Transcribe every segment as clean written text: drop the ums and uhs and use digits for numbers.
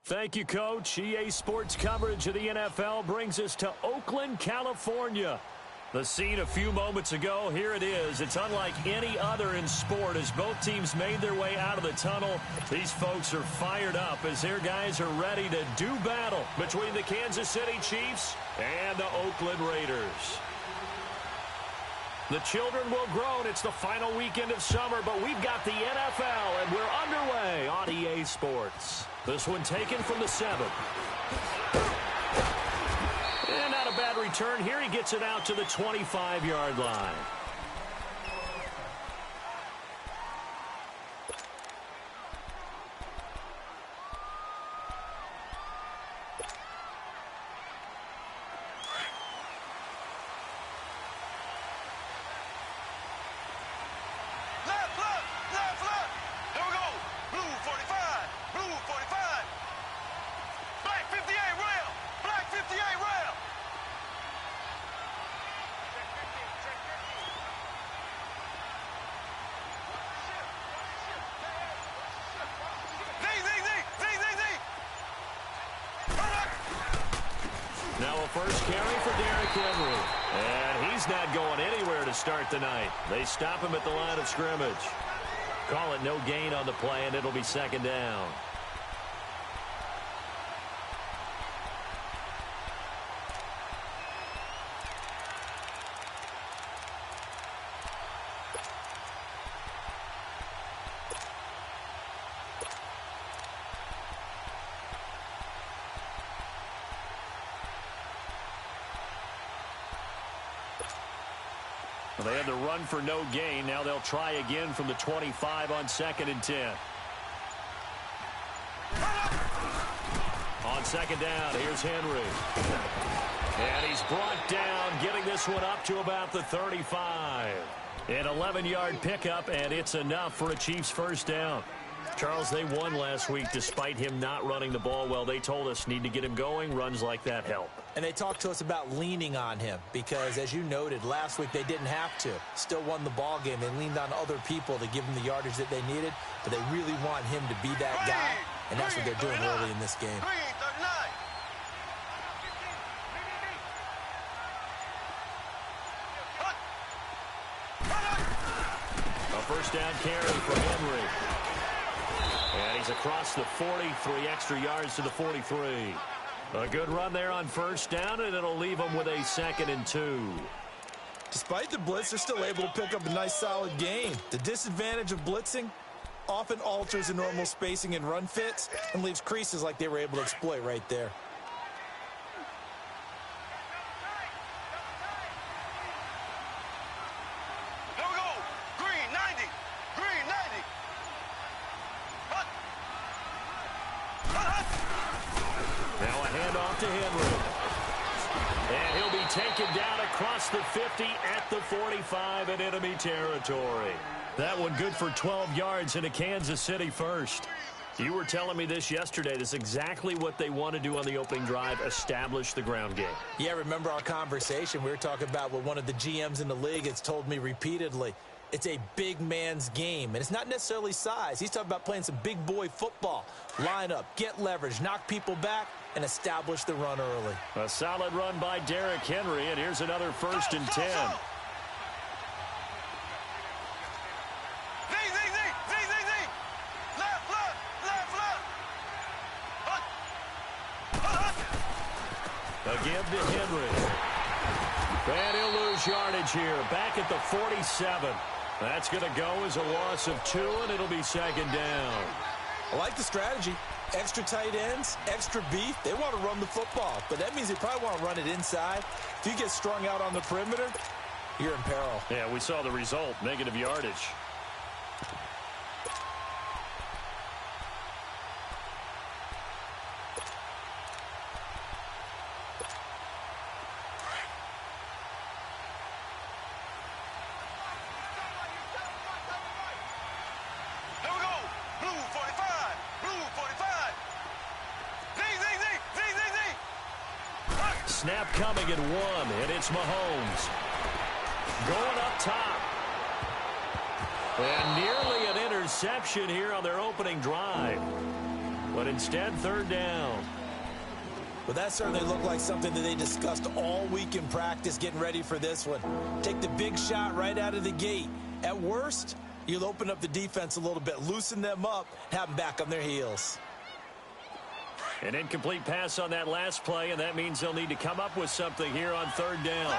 Thank you, Coach. EA Sports coverage of the NFL brings us to Oakland, California. The scene a few moments ago, here it is. It's unlike any other in sport as both teams made their way out of the tunnel. These folks are fired up as their guys are ready to do battle between the Kansas City Chiefs and the Oakland Raiders. The children will grow, and it's the final weekend of summer, but we've got the NFL, and we're underway on EA Sports. This one taken from the 7. And not a bad return here. He gets it out to the 25-yard line. Now a first carry for Derrick Henry. And he's not going anywhere to start the night. They stop him at the line of scrimmage. Call it no gain on the play, and it'll be second down. Well, they had the run for no gain. Now they'll try again from the 25 on 2nd and 10. On second down, here's Henry. And he's brought down, getting this one up to about the 35. An 11-yard pickup, and it's enough for a Chiefs first down. Charles, they won last week despite him not running the ball well. They told us need to get him going. Runs like that help. And they talked to us about leaning on him because, as you noted, last week they didn't have to. Still won the ball game. They leaned on other people to give them the yardage that they needed, but they really want him to be that guy, and that's what they're doing early in this game. A first down carry for Henry. And he's across the 43 extra yards to the 43. A good run there on first down, and it'll leave them with a 2nd and 2. Despite the blitz, they're still able to pick up a nice, solid gain. The disadvantage of blitzing often alters the normal spacing and run fits and leaves creases like they were able to exploit right there. To Henry. And he'll be taken down across the 50 at the 45 in enemy territory. That one good for 12 yards into Kansas City first. You were telling me this yesterday. This is exactly what they want to do on the opening drive, establish the ground game. Yeah, remember our conversation. We were talking about what one of the GMs in the league has told me repeatedly. It's a big man's game, and it's not necessarily size. He's talking about playing some big boy football. Line up, get leverage, knock people back, and establish the run early. A solid run by Derrick Henry, and here's another 1st and 10. Again to Henry. And he'll lose yardage here. Back at the 47. That's going to go as a loss of 2, and it'll be 2nd down. I like the strategy. Extra tight ends, extra beef. They want to run the football, but that means they probably want to run it inside. If you get strung out on the perimeter, you're in peril. Yeah, we saw the result, negative yardage. Snap coming at 1, and it's Mahomes. Going up top. And nearly an interception here on their opening drive. But instead, third down. Well, that certainly looked like something that they discussed all week in practice getting ready for this one. Take the big shot right out of the gate. At worst, you'll open up the defense a little bit, loosen them up, have them back on their heels. An incomplete pass on that last play, and that means they'll need to come up with something here on third down.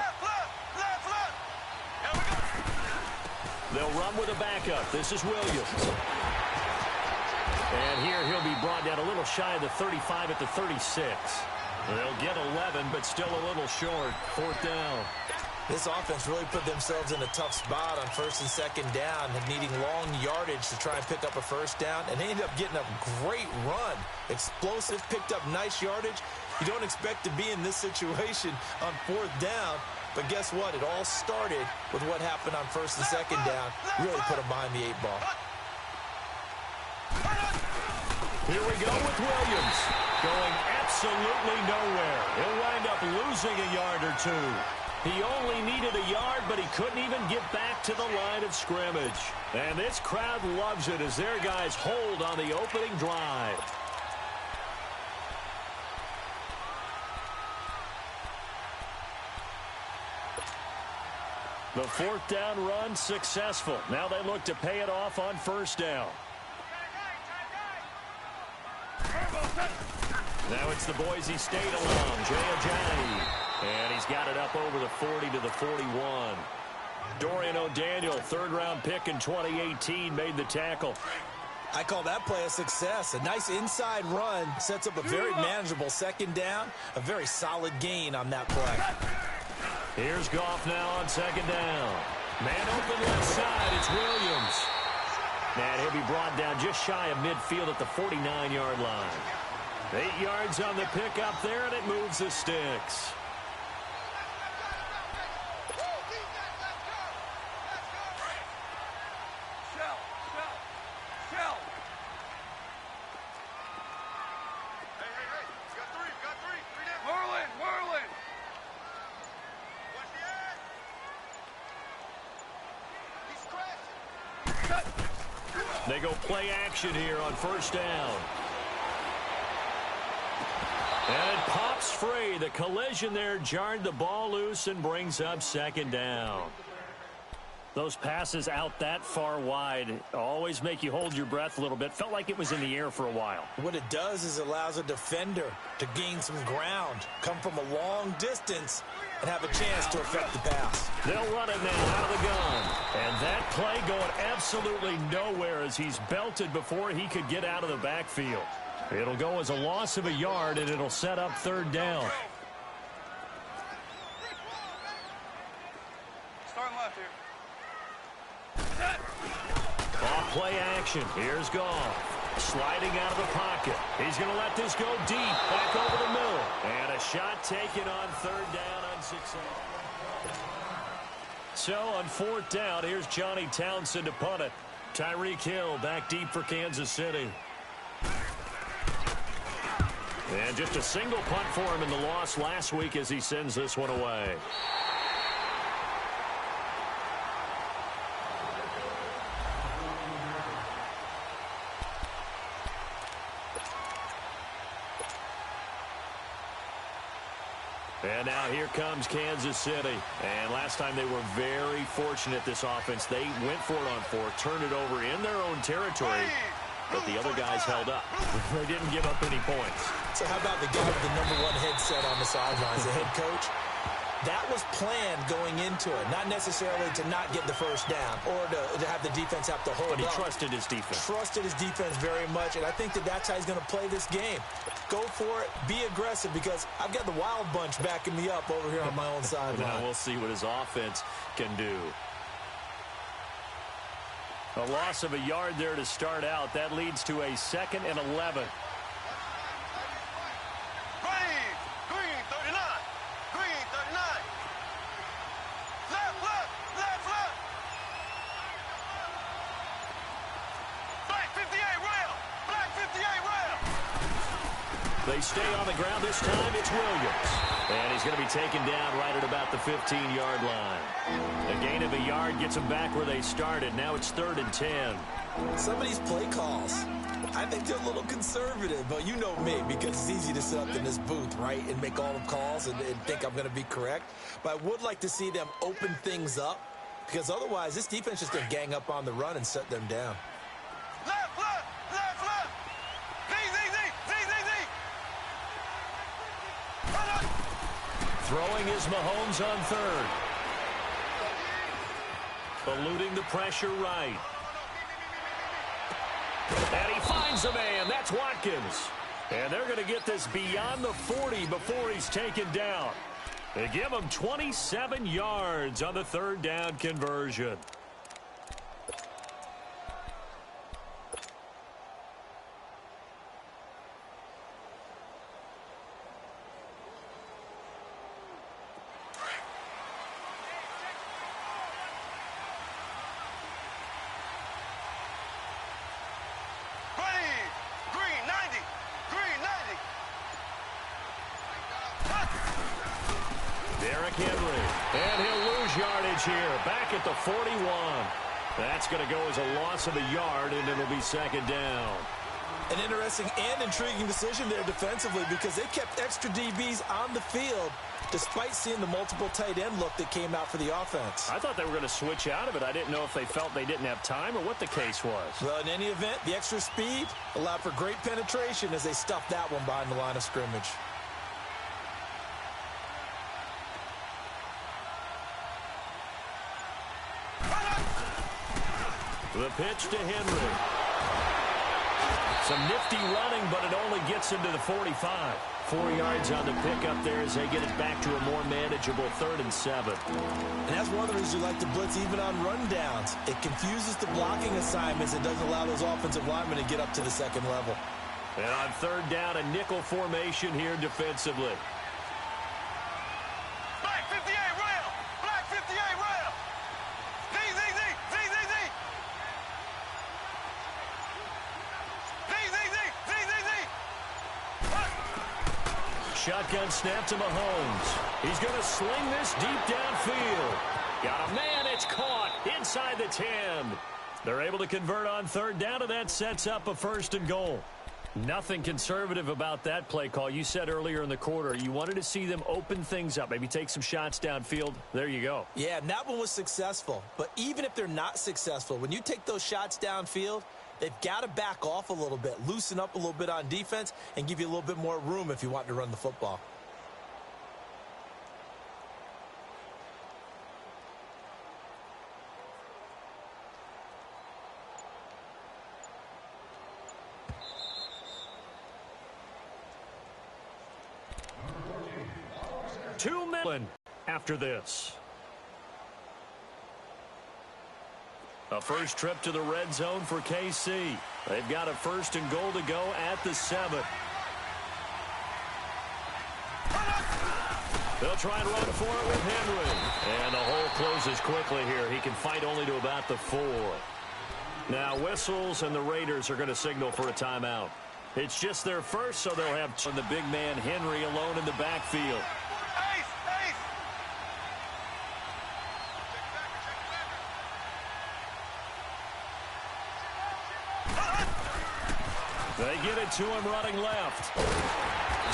They'll run with a backup. This is Williams. And here he'll be brought down a little shy of the 35 at the 36. They'll get 11, but still a little short. Fourth down. This offense really put themselves in a tough spot on first and second down, needing long yardage to try and pick up a first down, and they ended up getting a great run. Explosive, picked up nice yardage. You don't expect to be in this situation on fourth down, but guess what? It all started with what happened on first and second down. Really put them behind the 8-ball. Here we go with Williams. Going absolutely nowhere. He'll wind up losing a yard or two. He only needed a yard, but he couldn't even get back to the line of scrimmage. And this crowd loves it as their guys hold on the opening drive. The fourth down run successful. Now they look to pay it off on first down. Now it's the Boise State alum, Jay Ajayi. And he's got it up over the 40 to the 41. Dorian O'Daniel, third-round pick in 2018, made the tackle. I call that play a success. A nice inside run sets up a very manageable second down. A very solid gain on that play. Here's Goff now on second down. Man open left side, it's Williams. And he'll be brought down just shy of midfield at the 49-yard line. 8 yards on the pickup there, and it moves the sticks. They go play action here on first down. And it pops free. The collision there jarred the ball loose and brings up second down. Those passes out that far wide always make you hold your breath a little bit. Felt like it was in the air for a while. What it does is it allows a defender to gain some ground, come from a long distance, and have a chance to affect the pass. They'll run it now out of the gun. And that play going absolutely nowhere as he's belted before he could get out of the backfield. It'll go as a loss of a yard, and it'll set up third down. Starting left here. Off play action. Here's Goff. Sliding out of the pocket. He's going to let this go deep. Back over the middle. And a shot taken on third down unsuccessful. So on fourth down, here's Johnny Townsend to punt it. Tyreek Hill back deep for Kansas City. And just a single punt for him in the loss last week as he sends this one away. And now here comes Kansas City. And last time they were very fortunate, this offense. They went for it on fourth, turned it over in their own territory, but the other guys held up. They didn't give up any points. So how about the guy with the #1 headset on the sidelines, the head coach? That was planned going into it, not necessarily to not get the first down or to have the defense have to hold up. But he trusted his defense. Trusted his defense very much, and I think that that's how he's going to play this game. Go for it, be aggressive, because I've got the Wild Bunch backing me up over here on my own sideline. Now we'll see what his offense can do. A loss of a yard there to start out. That leads to a 2nd and 11. Green, 39. Green, 39. Left. Black 58 rail. Black 58 rail. They stay on the ground this time. It's Williams. And he's going to be taken down right at about the 15-yard line. A gain of a yard gets them back where they started. Now it's 3rd and 10. Some of these play calls, I think they're a little conservative, but you know me, because it's easy to sit up in this booth, right, and make all the calls and think I'm going to be correct. But I would like to see them open things up, because otherwise this defense is going to gang up on the run and shut them down. Left, left, left, left. Z, Z, Z, Z, Z, Z. Run up. Throwing is Mahomes on third. Eluding the pressure right. And he finds a man. That's Watkins. And they're going to get this beyond the 40 before he's taken down. They give him 27 yards on the third down conversion. And he'll lose yardage here. Back at the 41. That's going to go as a loss of a yard, and it'll be second down. An interesting and intriguing decision there defensively, because they kept extra DBs on the field despite seeing the multiple tight end look that came out for the offense. I thought they were going to switch out of it. I didn't know if they felt they didn't have time or what the case was. Well, in any event, the extra speed allowed for great penetration as they stuffed that one behind the line of scrimmage. The pitch to Henry. Some nifty running, but it only gets him to the 45. 4 yards on the pickup there as they get it back to a more manageable 3rd and 7. And that's one of the reasons you like to blitz even on rundowns. It confuses the blocking assignments. It doesn't allow those offensive linemen to get up to the second level. And on 3rd down, a nickel formation here defensively. Black 58 rail. Black 58 rail. Z, Z, Z, Z, Z, Z. Z, Z, Z, Z, Z, Z. Shotgun snap to Mahomes. He's going to sling this deep downfield. Got a man. It's caught inside the 10. They're able to convert on 3rd down, and that sets up a 1st and goal. Nothing conservative about that play call. You said earlier in the quarter you wanted to see them open things up, maybe take some shots downfield. There you go. Yeah, and that one was successful. But even if they're not successful, when you take those shots downfield, they've got to back off a little bit, loosen up a little bit on defense, and give you a little bit more room if you want to run the football. After this. A first trip to the red zone for KC. They've got a 1st and goal to go at the 7. They'll try and run for it with Henry. And the hole closes quickly here. He can fight only to about the 4. Now whistles, and the Raiders are going to signal for a timeout. It's just their first, so they'll have the big man Henry alone in the backfield. They get it to him running left.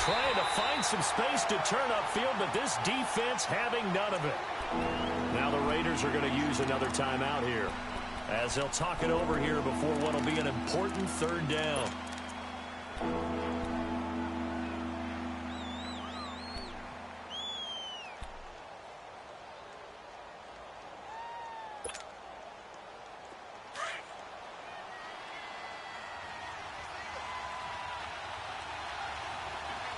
Trying to find some space to turn upfield, but this defense having none of it. Now the Raiders are going to use another timeout here, as they'll talk it over here before what will be an important 3rd down.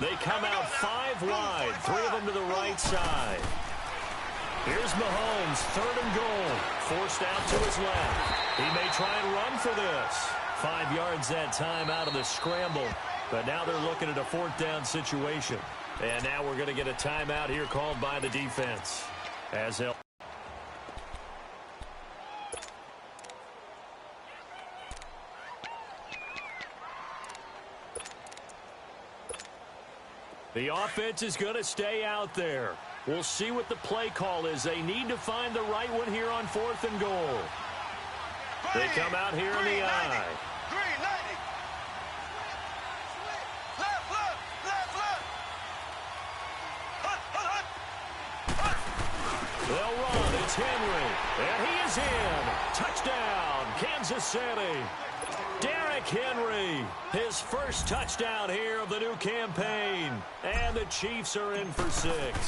They come out 5 wide, 3 of them to the right side. Here's Mahomes, 3rd and goal, forced out to his left. He may try and run for this. 5 yards that time out of the scramble, but now they're looking at a 4th down situation. And now we're going to get a timeout here called by the defense. As they'll the offense is going to stay out there. We'll see what the play call is. They need to find the right one here on 4th and goal. They come out here in the eye. 390. Left, left, left, left. Hunt, hunt, hunt. They'll run. It's Henry. And he is in. Touchdown, Kansas City. Derrick Henry, his first touchdown here of the new campaign. And the Chiefs are in for 6.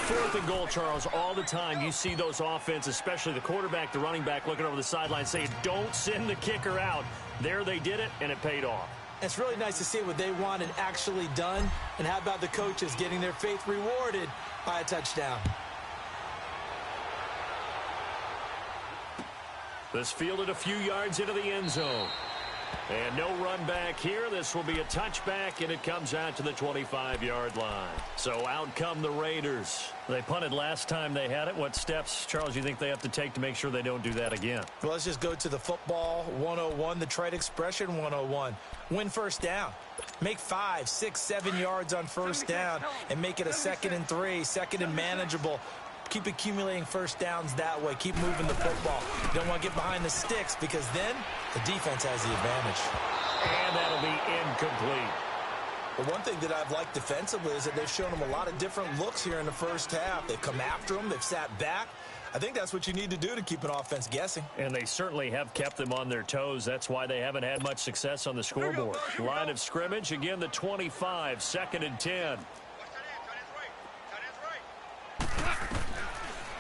4th and goal, Charles. All the time you see those offenses, especially the quarterback, the running back, looking over the sideline saying, don't send the kicker out. There they did it, and it paid off. It's really nice to see what they wanted actually done. And how about the coaches getting their faith rewarded by a touchdown? This fielded a few yards into the end zone. And no run back here. This will be a touchback, and it comes out to the 25-yard line. So out come the Raiders. They punted last time they had it. What steps, Charles, you think they have to take to make sure they don't do that again? Well, let's just go to the football 101, the trade expression 101. Win first down. Make 5, 6, 7 yards on first down and make it a 2nd and 3, 2nd and manageable. Keep accumulating first downs that way. Keep moving the football. You don't want to get behind the sticks because then the defense has the advantage. And that'll be incomplete. But one thing that I've liked defensively is that they've shown them a lot of different looks here in the first half. They've come after them. They've sat back. I think that's what you need to do to keep an offense guessing. And they certainly have kept them on their toes. That's why they haven't had much success on the scoreboard. Line of scrimmage, again, the 25, 2nd and 10.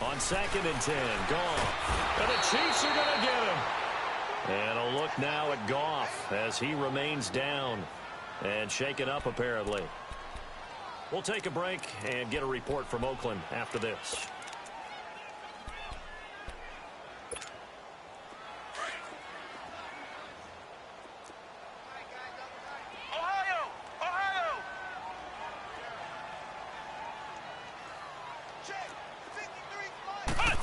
On 2nd and 10, Goff. And the Chiefs are going to get him. And a look now at Goff as he remains down and shaken up apparently. We'll take a break and get a report from Oakland after this. Ohio! Ohio! Check. 53 flight.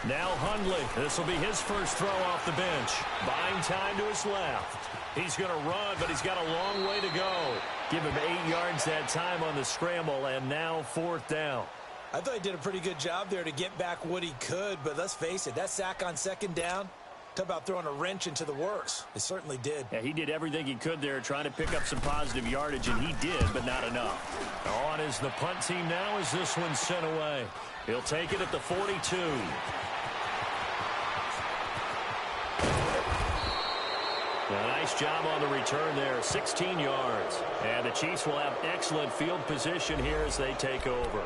Now Hundley. This will be his first throw off the bench. Buying time to his left. He's going to run, but he's got a long way to go. Give him 8 yards that time on the scramble, and now 4th down. I thought he did a pretty good job there to get back what he could, but let's face it, that sack on 2nd down, talk about throwing a wrench into the works. It certainly did. Yeah, he did everything he could there trying to pick up some positive yardage, and he did, but not enough. On is the punt team now as this one's sent away. He'll take it at the 42. A nice job on the return there, 16 yards. And the Chiefs will have excellent field position here as they take over.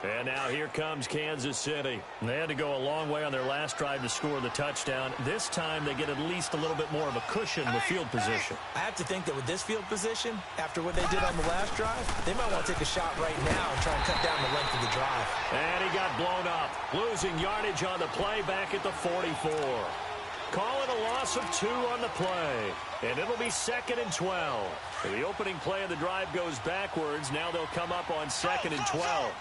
And now here comes Kansas City. They had to go a long way on their last drive to score the touchdown. This time they get at least a little bit more of a cushion with field position. I have to think that with this field position, after what they did on the last drive, they might want to take a shot right now and try and cut down the length of the drive. And he got blown up, losing yardage on the play back at the 44. Call it a loss of 2 on the play. And it'll be 2nd and 12. The opening play of the drive goes backwards. Now they'll come up on 2nd and 12.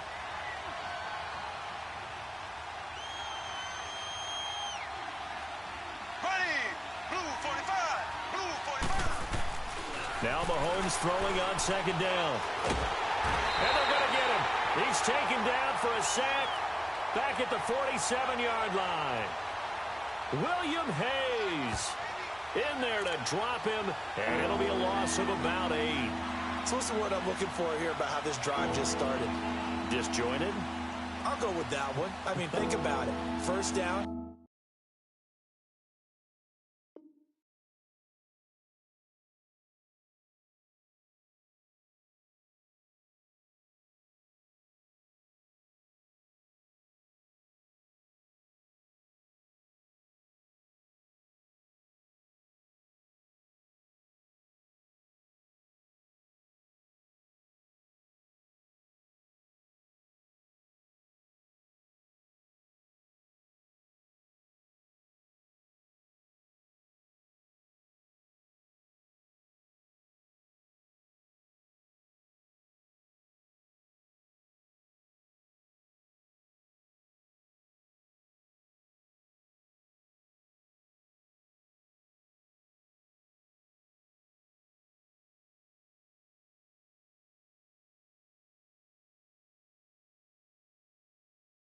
Now Mahomes throwing on 2nd down. And they're going to get him. He's taken down for a sack back at the 47-yard line. William Hayes in there to drop him, and it'll be a loss of about 8. So what's the word I'm looking for here about how this drive just started? Disjointed? I'll go with that one. I mean, think about it. First down.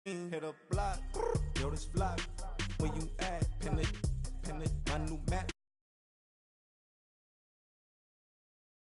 Hit a block, yo, this flock. When you